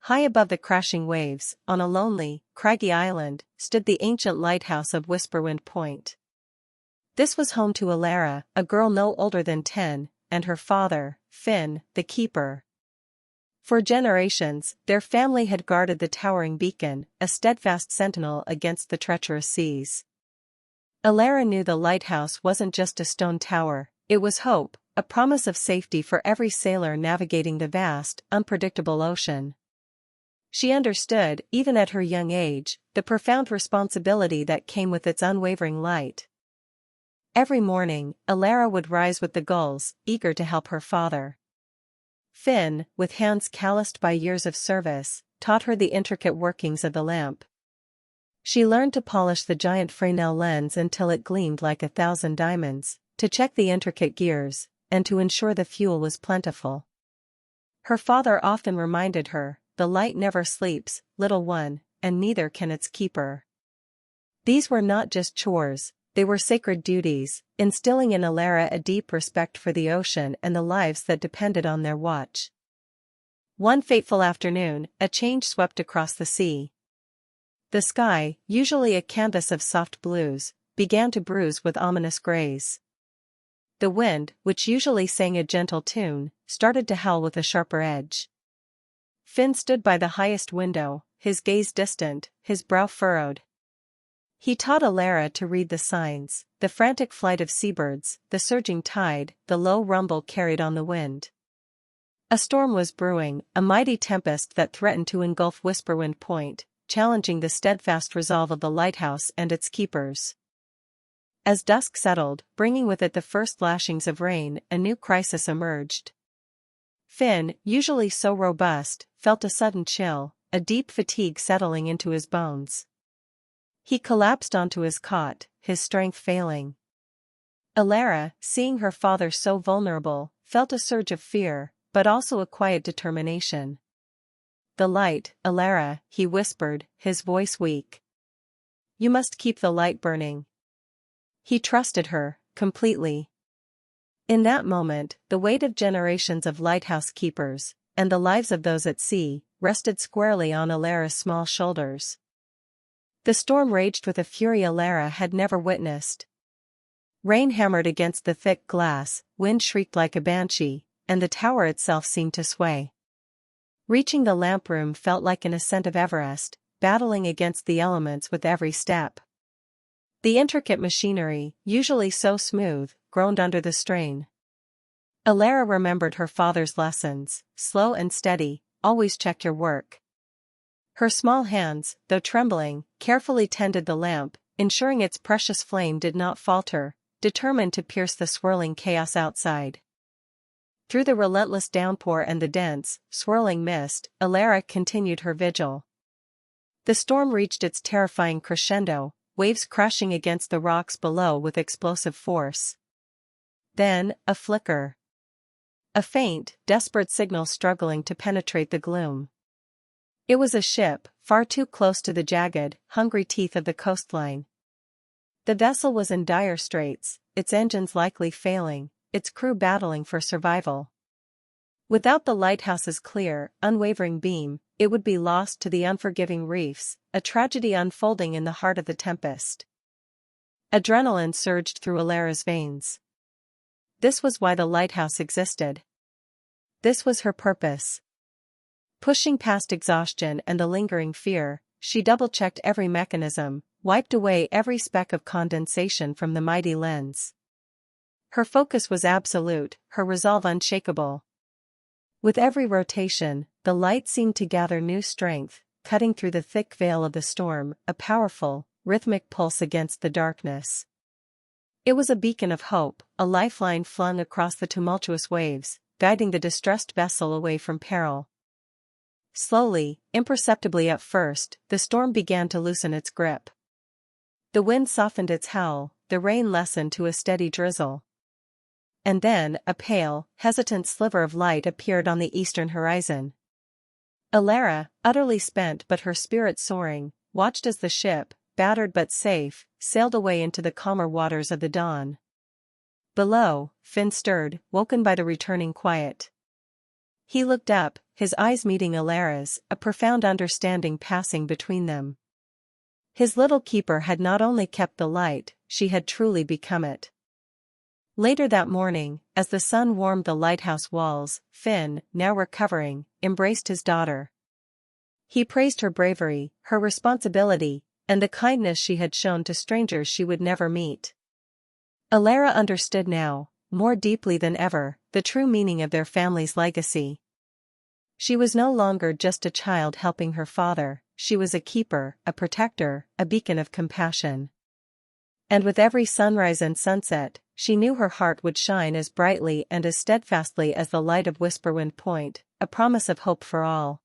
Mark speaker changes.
Speaker 1: High above the crashing waves, on a lonely, craggy island, stood the ancient lighthouse of Whisperwind Point. This was home to Elara, a girl no older than 10, and her father, Finn, the keeper. For generations, their family had guarded the towering beacon, a steadfast sentinel against the treacherous seas. Elara knew the lighthouse wasn't just a stone tower, it was hope, a promise of safety for every sailor navigating the vast, unpredictable ocean. She understood, even at her young age, the profound responsibility that came with its unwavering light. Every morning, Elara would rise with the gulls, eager to help her father. Finn, with hands calloused by years of service, taught her the intricate workings of the lamp. She learned to polish the giant Fresnel lens until it gleamed like 1,000 diamonds, to check the intricate gears, and to ensure the fuel was plentiful. Her father often reminded her, "The light never sleeps, little one, and neither can its keeper." These were not just chores, they were sacred duties, instilling in Elara a deep respect for the ocean and the lives that depended on their watch. One fateful afternoon, a change swept across the sea. The sky, usually a canvas of soft blues, began to bruise with ominous grays. The wind, which usually sang a gentle tune, started to howl with a sharper edge. Finn stood by the highest window, his gaze distant, his brow furrowed. He taught Elara to read the signs, the frantic flight of seabirds, the surging tide, the low rumble carried on the wind. A storm was brewing, a mighty tempest that threatened to engulf Whisperwind Point, challenging the steadfast resolve of the lighthouse and its keepers. As dusk settled, bringing with it the first lashings of rain, a new crisis emerged. Finn, usually so robust, felt a sudden chill, a deep fatigue settling into his bones. He collapsed onto his cot, his strength failing. Elara, seeing her father so vulnerable, felt a surge of fear, but also a quiet determination. "The light, Elara," he whispered, his voice weak. "You must keep the light burning." He trusted her, completely. In that moment, the weight of generations of lighthouse keepers, and the lives of those at sea, rested squarely on Elara's small shoulders. The storm raged with a fury Elara had never witnessed. Rain hammered against the thick glass, wind shrieked like a banshee, and the tower itself seemed to sway. Reaching the lamp room felt like an ascent of Everest, battling against the elements with every step. The intricate machinery, usually so smooth, groaned under the strain. Elara remembered her father's lessons: slow and steady, always check your work. Her small hands, though trembling, carefully tended the lamp, ensuring its precious flame did not falter, determined to pierce the swirling chaos outside. Through the relentless downpour and the dense, swirling mist, Elara continued her vigil. The storm reached its terrifying crescendo, waves crashing against the rocks below with explosive force. Then, a flicker. A faint, desperate signal struggling to penetrate the gloom. It was a ship, far too close to the jagged, hungry teeth of the coastline. The vessel was in dire straits, its engines likely failing, its crew battling for survival. Without the lighthouse's clear, unwavering beam, it would be lost to the unforgiving reefs, a tragedy unfolding in the heart of the tempest. Adrenaline surged through Elara's veins. This was why the lighthouse existed. This was her purpose. Pushing past exhaustion and the lingering fear, she double-checked every mechanism, wiped away every speck of condensation from the mighty lens. Her focus was absolute, her resolve unshakable. With every rotation, the light seemed to gather new strength, cutting through the thick veil of the storm, a powerful, rhythmic pulse against the darkness. It was a beacon of hope, a lifeline flung across the tumultuous waves, guiding the distressed vessel away from peril. Slowly, imperceptibly at first, the storm began to loosen its grip. The wind softened its howl, the rain lessened to a steady drizzle. And then, a pale, hesitant sliver of light appeared on the eastern horizon. Elara, utterly spent but her spirit soaring, watched as the ship, battered but safe, sailed away into the calmer waters of the dawn. Below, Finn stirred, woken by the returning quiet. He looked up, his eyes meeting Elara's, a profound understanding passing between them. His little keeper had not only kept the light, she had truly become it. Later that morning, as the sun warmed the lighthouse walls, Finn, now recovering, embraced his daughter. He praised her bravery, her responsibility, and the kindness she had shown to strangers she would never meet. Elara understood now, more deeply than ever, the true meaning of their family's legacy. She was no longer just a child helping her father, she was a keeper, a protector, a beacon of compassion. And with every sunrise and sunset, she knew her heart would shine as brightly and as steadfastly as the light of Whisperwind Point, a promise of hope for all.